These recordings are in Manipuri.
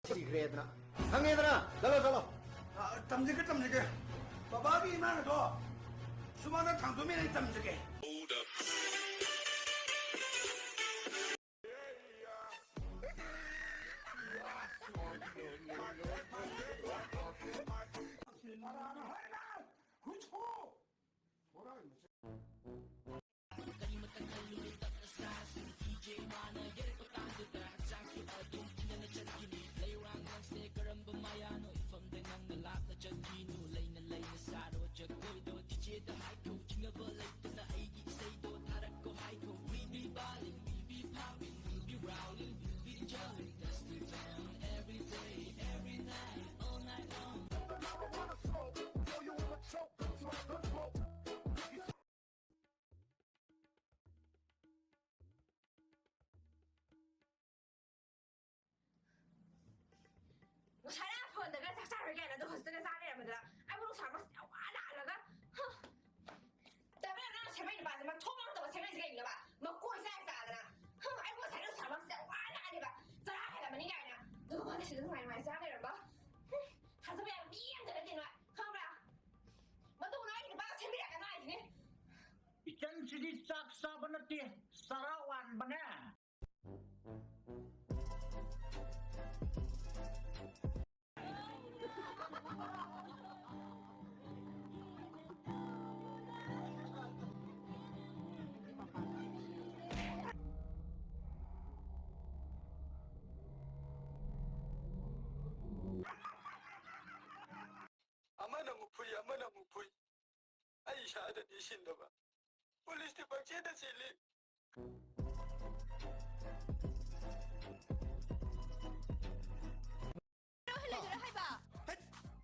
시크릿나 항해들아 잘라 땀지게 바바비 이만해도 수많은 장도면에 땀지게我才俩朋友那个啥时间了，都是这个啥的么子了？哎，我都上班完了那个，哼！代表那前面就把什么脱毛的吧，前面这个了吧，没过一下啥的呢？哼！哎，我才都上班完了的吧？这哪还那么厉害呢？都把那些人玩啥的人吧？哼！他是不是要脸在那进来？看不了？我都拿一个把前面两个拿一个。Ikan sini saksa bener dia, sarawan bener. amana mupui Aisha ada di sini ba polis dipaksa da sili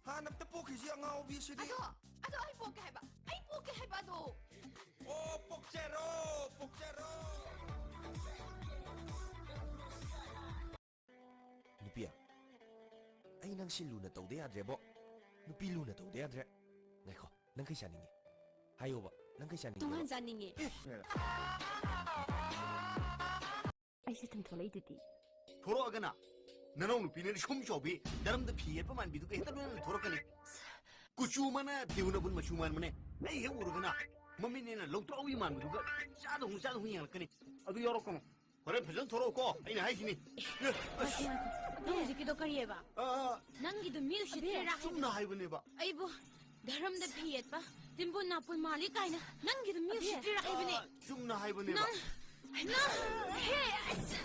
hanap ta po kasi ang aubi sili ato ay poke hai ba do oh pokchero Nupiya ay nang siluna tawde adrebo Nupi luna tawde adre Ngaiko nang kay saningi Hayo ba nang kay saningi 동안 자닝이 ay system tolididi 돌아가거나 너는 누피는 shum쇼비 다름도 피해만 비도 그 해달라는 돌아가네 구추만아 대우나분 마추만만에 에이 해 모르거나 몸이네는 롱트로위만 비도 그 짜도 흥이야 그니 아도 여러분 그래 표정 돌아오고 아니 하이시니 nang zikido kariye ba nangido music tira 좀나 하이브네 봐 ay bo daram de phiyet ba timbo na pun mali kaina nangido music tira ibne 좀나 하이브네 봐 nang hey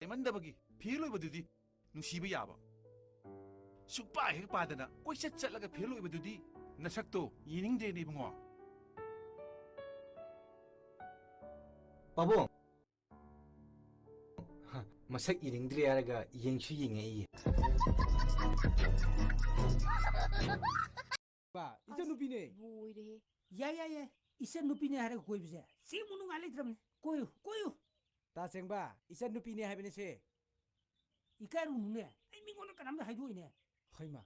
ꯃꯟꯗꯕꯒꯤ fail ꯑꯣꯏꯕꯗꯨꯗꯤ ꯅꯨꯡꯁꯤꯕ ꯌꯥꯕ ꯁꯨꯛꯄꯥ ꯍꯦꯛ ꯄꯥꯗꯅ ꯀꯣꯏꯆꯠ ꯆꯠꯂꯒ ꯐꯦꯜ ꯑꯣꯏꯕꯗꯨꯗꯤ ꯅꯁꯛꯇꯣ ꯌꯦꯡꯅꯤꯡꯗꯦꯅꯦ ꯏꯕꯨꯡꯉꯣ ꯄꯥꯕꯨꯡ ꯃꯁꯛ ꯏꯅꯤꯡꯗ꯭ꯔꯦ ꯍꯥꯏꯔꯒ ꯌꯦꯡꯁꯨ ꯌꯦꯡꯉꯛꯏ ꯕꯥ 이천누피네 뭐이래 야야야 이천누피네 하라고 고입세 세무는 알레 드럼네 꼬유 따생바 이천누피네 하베네세 이까루네 아이 미고는 까남다 하이도이네 허이마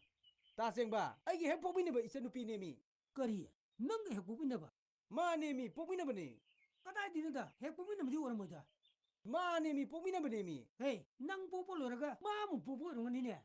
따생바 아이게 핵폭비네바 이천누피네미 거리 넌가 핵폭비네바 마네미 폭비네바네 까다이 디는다 핵폭비네 뭐지 오는 뭐다 마네미 폭비네바네미 헤이 낭 뽀뽀로라가 마무 뽀뽀 이런 거니네